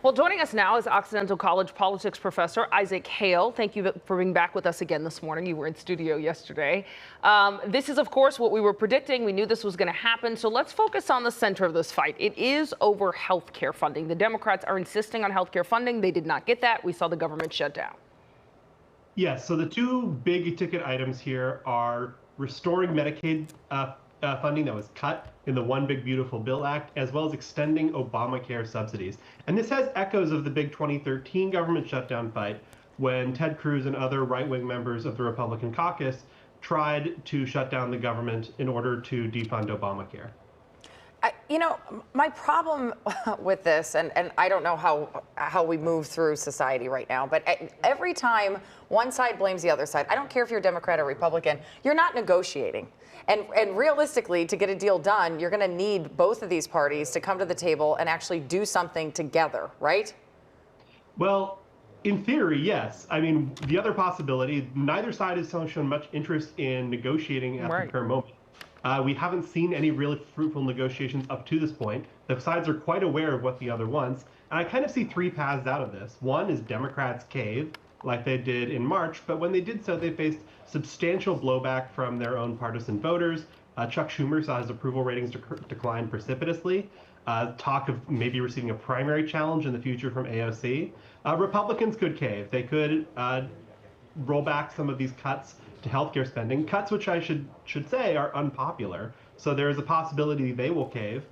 Well, joining us now is Occidental College politics professor Isaac Hale. Thank you for being back with us again this morning. You were in studio yesterday. This is, of course, what we were predicting. We knew this was going to happen. So let's focus on the center of this fight. It is over health care funding. The Democrats are insisting on health care funding. They did not get that. We saw the government shut down. Yes, so the two big ticket items here are restoring Medicaid funding that was cut in the One Big Beautiful Bill Act, as well as extending Obamacare subsidies. And this has echoes of the big 2013 government shutdown fight when Ted Cruz and other right-wing members of the Republican caucus tried to shut down the government in order to defund Obamacare. My problem with this, and I don't know how we move through society right now, but every time one side blames the other side, I don't care if you're Democrat or Republican, you're not negotiating. And realistically, to get a deal done, you're going to need both of these parties to come to the table and actually do something together, right? Well, in theory, yes. I mean, the other possibility, neither side has shown much interest in negotiating at the current moment. We haven't seen any really fruitful negotiations up to this point. The sides are quite aware of what the other wants. And I kind of see three paths out of this. One is Democrats cave, like they did in March, but when they did so, they faced substantial blowback from their own partisan voters. Chuck Schumer saw his approval ratings decline precipitously. Talk of maybe receiving a primary challenge in the future from AOC. Republicans could cave. They could roll back some of these cuts to healthcare spending, cuts which I should say are unpopular. So there is a possibility they will cave.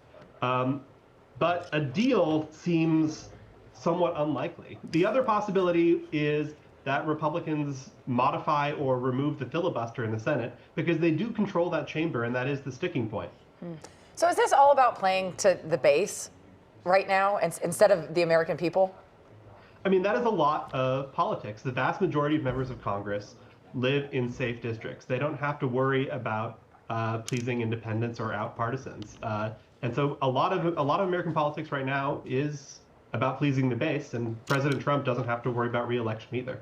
But a deal seems somewhat unlikely. The other possibility is that Republicans modify or remove the filibuster in the Senate because they do control that chamber, and that is the sticking point. So is this all about playing to the base right now instead of the American people? I mean, that is a lot of politics. The vast majority of members of Congress live in safe districts. They don't have to worry about pleasing independents or out partisans. And so a lot of American politics right now is about pleasing the base, and President Trump doesn't have to worry about re-election either.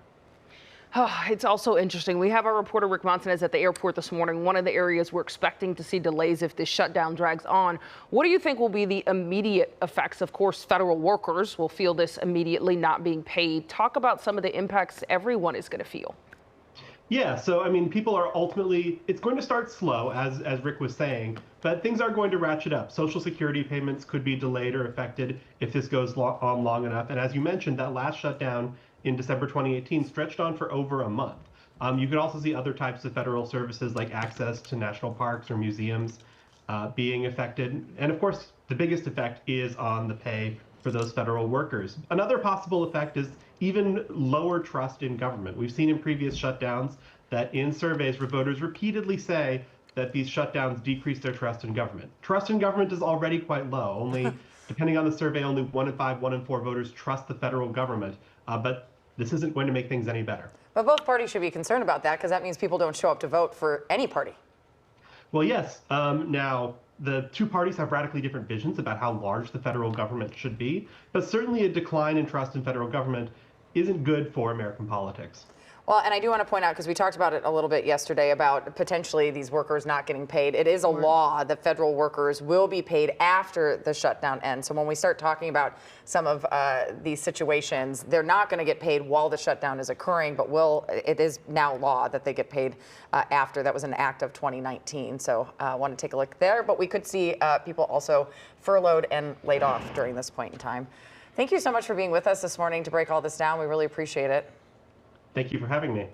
It's also interesting. We have our reporter Rick Montanez at the airport this morning. One of the areas we're expecting to see delays if this shutdown drags on. What do you think will be the immediate effects? Of course, federal workers will feel this immediately, not being paid. Talk about some of the impacts everyone is going to feel. Yeah, so I mean, people are ultimately, it's going to start slow, as Rick was saying, but things are going to ratchet up. Social Security payments could be delayed or affected if this goes on long enough. And as you mentioned, that last shutdown in December 2018 stretched on for over a month. You could also see other types of federal services like access to national parks or museums being affected. And of course, the biggest effect is on the pay for those federal workers. Another possible effect is even lower trust in government. We've seen in previous shutdowns that in surveys where voters repeatedly say that these shutdowns decrease their trust in government. Trust in government is already quite low. Only, depending on the survey, only 1 in 5, 1 in 4 voters trust the federal government. But this isn't going to make things any better. But both parties should be concerned about that because that means people don't show up to vote for any party. Well, yes. Now, the two parties have radically different visions about how large the federal government should be, but certainly a decline in trust in federal government isn't good for American politics. Well, and I do want to point out, because we talked about it a little bit yesterday, about potentially these workers not getting paid. It is a law that federal workers will be paid after the shutdown ends. So when we start talking about some of these situations, they're not going to get paid while the shutdown is occurring, but it is now law that they get paid after. That was an act of 2019. So I want to take a look there. But we could see people also furloughed and laid off during this point in time. Thank you so much for being with us this morning to break all this down. We really appreciate it. Thank you for having me.